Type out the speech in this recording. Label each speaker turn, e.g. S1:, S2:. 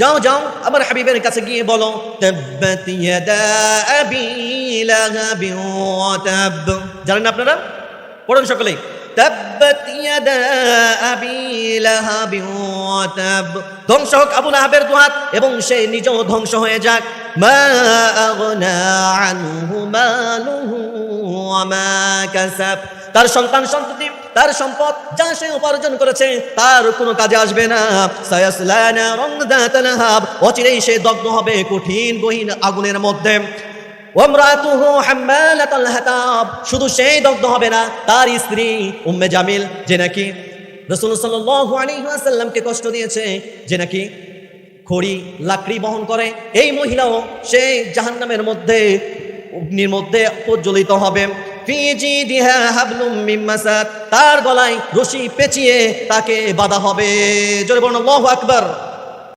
S1: যাও যাও আমার হাবিবের কাছে গিয়ে বলো তাব্বাত ইয়াদা আবি লাহাবিন ওয়া তাব। জানেন আপনারা? পড়ুন সকলে, তাব্বাত ইয়াদা আবি লাহাবিন ওয়া তাব। ধ্বংস হোক আবু লাহাবের দুহাত এবং সে নিজেও ধ্বংস হয়ে যাক। মা আগনা আনহু মালুহু ওয়া মা কাসাব। তার সন্তান সন্ততি, তার সম্পদ যা সে উপার্জন করেছে তার কোনো কাজে আসবে না। সায়াসলা নারান যাতা লাহাব, অচিরেই সে দগ্ধ হবে কঠিন গহীন আগুনের মধ্যে। ওয়ামরাতুহু হাম্মালাতাল হাতাব, শুধু সেই দগ্ধ হবে না, তার স্ত্রী উম্মে জামিল, যে নাকি রাসূল সাল্লাল্লাহু আলাইহি ওয়াসাল্লামকে কষ্ট দিয়েছে, যে নাকি খড়ি লাকড়ি বহন করে, এই মহিলাও সে জাহান্নামের মধ্যে অগ্নির মধ্যে প্রজ্বলিত হবে। ফি জিদিহা হাবলুম মিন মাসাদ, তার গলায় রশি পেঁচিয়ে তাকে বাঁধা হবে। জোরে বলুন আল্লাহু আকবার।